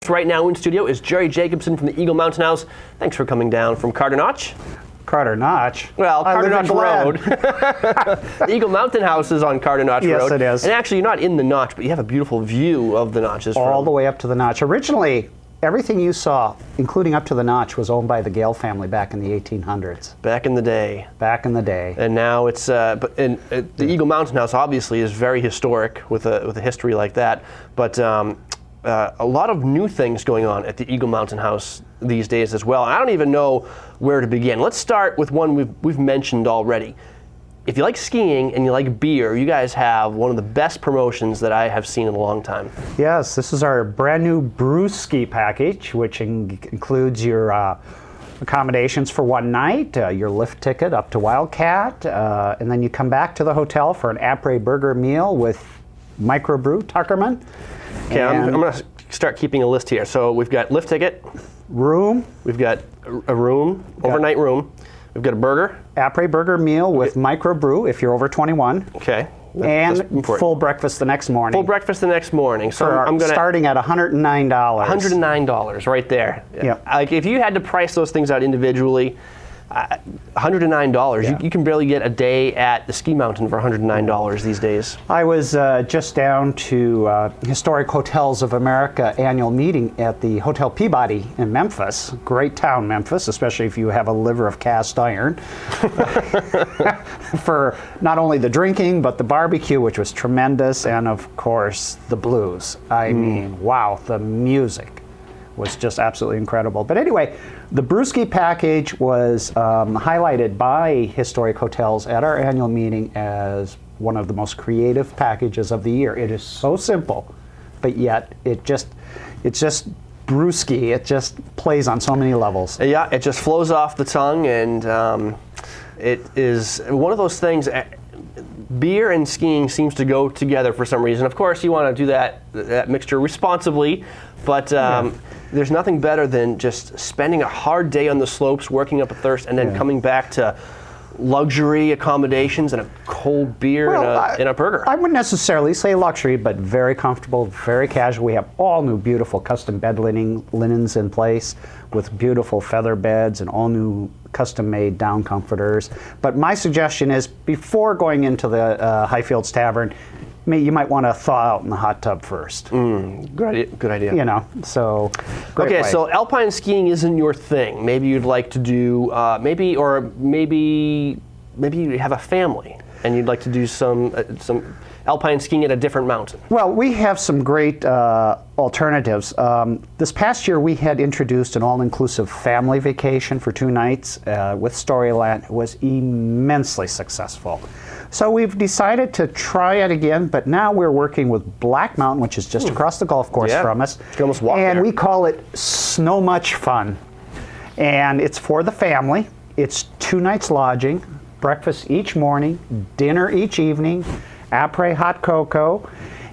Right now in studio is Jerry Jacobson from the Eagle Mountain House. Thanks for coming down from Carter Notch. Carter Notch? Well, Carter Notch Road. The Eagle Mountain House is on Carter Notch Road. Yes, it is. And actually, you're not in the Notch, but you have a beautiful view of the Notches. All the way up to the Notch. Originally, everything you saw, including up to the Notch, was owned by the Gale family back in the 1800s. Back in the day. Back in the day. And now it's, the Eagle Mountain House obviously is very historic with a history like that. But a lot of new things going on at the Eagle Mountain House these days as well. I don't even know where to begin. Let's start with one we've mentioned already. If you like skiing and you like beer, you guys have one of the best promotions that I have seen in a long time. Yes, this is our brand new Brewski package, which includes your accommodations for one night, your lift ticket up to Wildcat, and then you come back to the hotel for an après burger meal with microbrew Tuckerman. Okay, I'm going to start keeping a list here. So we've got lift ticket, room, we've got a room, overnight room, we've got a burger, après burger meal with microbrew if you're over 21. Okay. And full breakfast the next morning. Full breakfast the next morning. So I'm going starting at $109. $109 right there. Yeah. Like if you had to price those things out individually, $109. Yeah. You can barely get a day at the ski mountain for $109 these days. I was just down to Historic Hotels of America annual meeting at the Hotel Peabody in Memphis. Great town, Memphis, especially if you have a liver of cast iron. For not only the drinking, but the barbecue, which was tremendous, and of course, the blues. I mean, wow, the music was just absolutely incredible. But anyway, the Brewski package was highlighted by Historic Hotels at our annual meeting as one of the most creative packages of the year. It is so simple, but yet it's just Brewski. It just plays on so many levels. Yeah, it just flows off the tongue, and it is one of those things. Beer and skiing seems to go together for some reason. Of course, you want to do that mixture responsibly, but there's nothing better than just spending a hard day on the slopes, working up a thirst, and then coming back to luxury accommodations and a cold beer and a burger. I wouldn't necessarily say luxury, but very comfortable, very casual. We have all new beautiful custom bed linens in place with beautiful feather beds and all new custom-made down comforters. But my suggestion is, before going into the Highfields Tavern, you might want to thaw out in the hot tub first. Good idea. You know, so. Okay, so alpine skiing isn't your thing. Maybe you'd like to do, maybe you have a family and you'd like to do some alpine skiing at a different mountain. Well, we have some great alternatives. This past year we had introduced an all-inclusive family vacation for 2 nights with Storyland. It was immensely successful. So we've decided to try it again, but now we're working with Black Mountain, which is just across the golf course from us. You can almost walk and there. We call it Snow Much Fun. And it's for the family. It's 2 nights lodging, breakfast each morning, dinner each evening, après hot cocoa,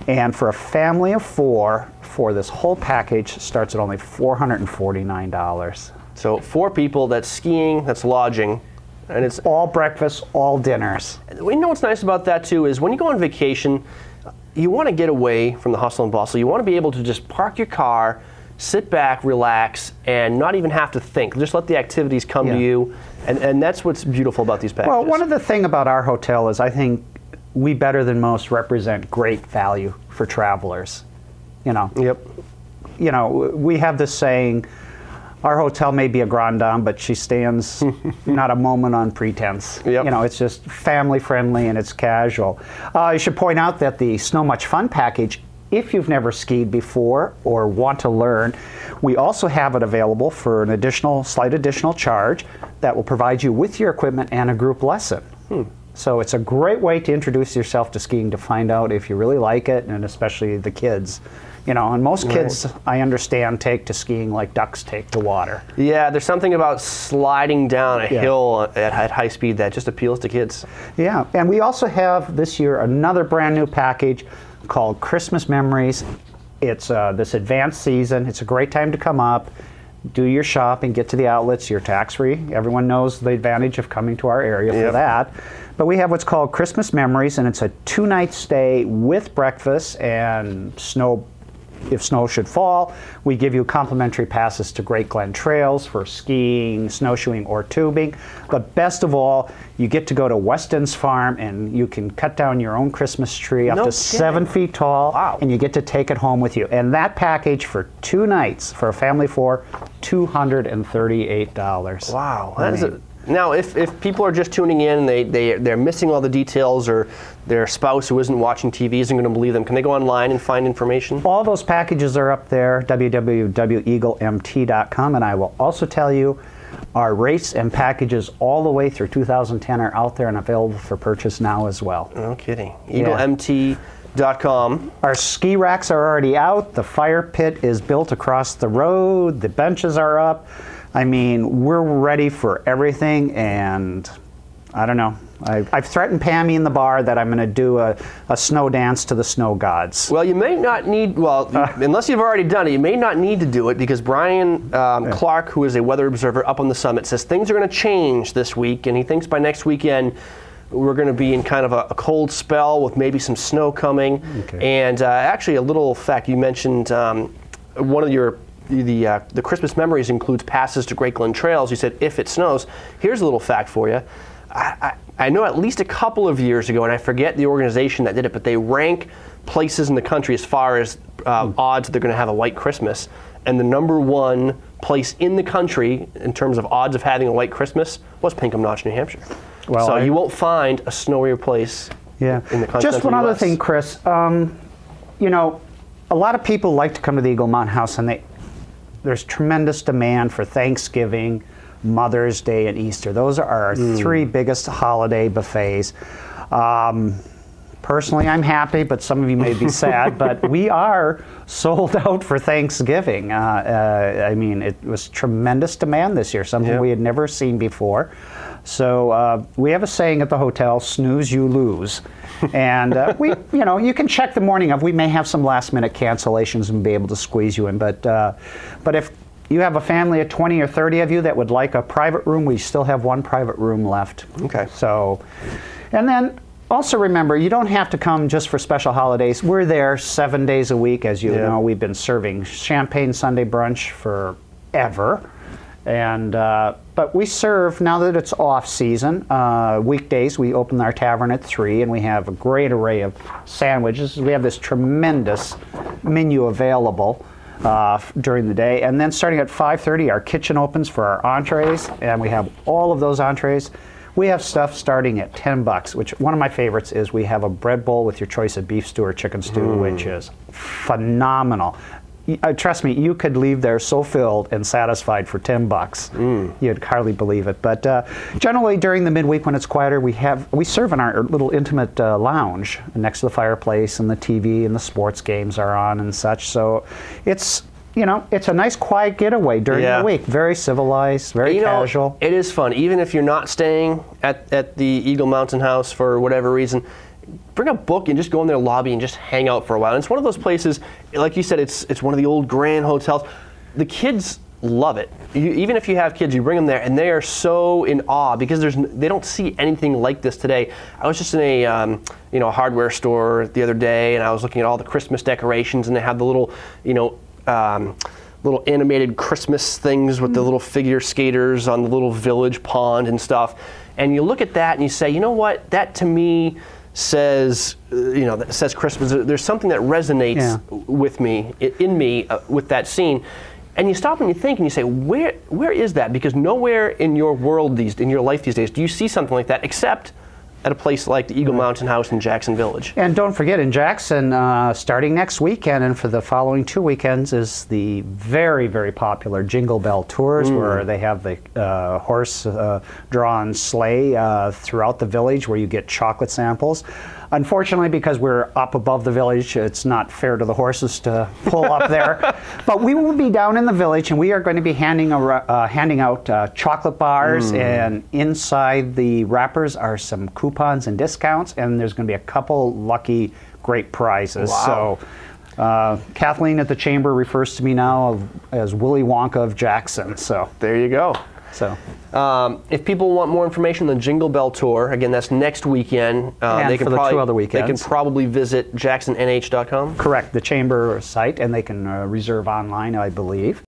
and for a family of 4, for this whole package, starts at only $449. So 4 people, that's skiing, that's lodging, and it's all breakfast, all dinners. You know what's nice about that too is when you go on vacation, you want to get away from the hustle and bustle. You want to be able to just park your car, sit back, relax, and not even have to think. Just let the activities come to you, and that's what's beautiful about these packages. Well, one of the things about our hotel is I think we, better than most, represent great value for travelers. You know. Yep. You know, we have this saying, our hotel may be a grand dame, but she stands not a moment on pretense. Yep. You know, it's just family friendly and it's casual. I should point out that the Snow Much Fun package, if you've never skied before or want to learn, we also have it available for an slight additional charge that will provide you with your equipment and a group lesson. So it's a great way to introduce yourself to skiing, to find out if you really like it, and especially the kids. You know, and most kids, I understand, take to skiing like ducks take to water. Yeah, there's something about sliding down a hill at high speed that just appeals to kids. Yeah, and we also have this year another brand new package called Christmas Memories. It's this advanced season. It's a great time to come up, do your shopping, get to the outlets. You're tax-free. Everyone knows the advantage of coming to our area for that. But we have what's called Christmas Memories, and it's a 2-night stay with breakfast and snow if snow should fall. We give you complimentary passes to Great Glen Trails for skiing, snowshoeing, or tubing. But best of all, you get to go to Weston's Farm, and you can cut down your own Christmas tree up to 7 feet tall. Wow. And you get to take it home with you. And that package for 2 nights for a family of 4, $238. Wow. That is a, now, if people are just tuning in and they're missing all the details, or their spouse who isn't watching TV isn't going to believe them, can they go online and find information? All those packages are up there, www.eaglemtp1.com, and I will also tell you our rates and packages all the way through 2010 are out there and available for purchase now as well. No kidding. Eaglemtp1.com. Our ski racks are already out. The fire pit is built across the road. The benches are up. I mean, we're ready for everything, and I don't know. I've threatened Pammy in the bar that I'm going to do a snow dance to the snow gods. Well, you may not need, unless you've already done it, you may not need to do it, because Brian Clark, who is a weather observer up on the summit, says things are going to change this week, and he thinks by next weekend we're going to be in kind of a cold spell with maybe some snow coming. Okay. And actually, a little fact, you mentioned one of your the Christmas memories includes passes to Great Glen Trails. You said if it snows. Here's a little fact for you. I know at least a couple of years ago, and I forget the organization that did it, but they rank places in the country as far as odds that they're going to have a white Christmas. And the #1 place in the country in terms of odds of having a white Christmas was Pinkham Notch, New Hampshire. Well, so you won't find a snowier place in the continental Just one other US. thing, Chris. You know, a lot of people like to come to the Eagle Mountain House, and there's tremendous demand for Thanksgiving, Mother's Day, and Easter. Those are our 3 biggest holiday buffets. Personally, I'm happy, but some of you may be sad, but we are sold out for Thanksgiving. I mean, it was tremendous demand this year, something we had never seen before. So we have a saying at the hotel, snooze, you lose. And you can check the morning of. We may have some last-minute cancellations and be able to squeeze you in. But if you have a family of 20 or 30 of you that would like a private room, we still have 1 private room left. Okay. So, and then also remember, you don't have to come just for special holidays. We're there 7 days a week, as you know. We've been serving champagne Sunday brunch forever. And but we serve, now that it's off season, weekdays we open our tavern at 3, and we have a great array of sandwiches. We have this tremendous menu available during the day, and then starting at 5:30 our kitchen opens for our entrees, and we have all of those entrees. We have stuff starting at $10, which one of my favorites is we have a bread bowl with your choice of beef stew or chicken stew, which is phenomenal. Trust me, you could leave there so filled and satisfied for $10. You'd hardly believe it. But generally, during the midweek when it's quieter, we serve in our little intimate lounge next to the fireplace, and the TV and the sports games are on and such. So it's it's a nice quiet getaway during the week. Very civilized, very casual. It is fun, even if you're not staying at the Eagle Mountain House for whatever reason. Bring a book and just go in their lobby and just hang out for a while. And it's one of those places, like you said, it's one of the old grand hotels. The kids love it. Even if you have kids, you bring them there, and they are so in awe because they don't see anything like this today. I was just in a hardware store the other day, and I was looking at all the Christmas decorations, and they have the little little animated Christmas things with the little figure skaters on the little village pond and stuff. And you look at that and you say, you know what? That to me says, that says Christmas. There's something that resonates with me, with that scene. And you stop and you think and you say, where is that? Because nowhere in your world in your life these days do you see something like that, except at a place like the Eagle Mountain House in Jackson Village. And don't forget, in Jackson, starting next weekend and for the following 2 weekends is the very, very popular Jingle Bell Tours, where they have the horse-drawn sleigh throughout the village, where you get chocolate samples. Unfortunately, because we're up above the village, it's not fair to the horses to pull up there. But we will be down in the village, and we are going to be handing out chocolate bars, and inside the wrappers are some coupons and discounts, and there's going to be a couple lucky great prizes. Wow. So Kathleen at the Chamber refers to me now as Willy Wonka of Jackson. So there you go. So, if people want more information on the Jingle Bell Tour, again, that's next weekend. And they can for the 2 other weekends. They can probably visit jacksonnh.com. Correct, the chamber site, and they can reserve online, I believe.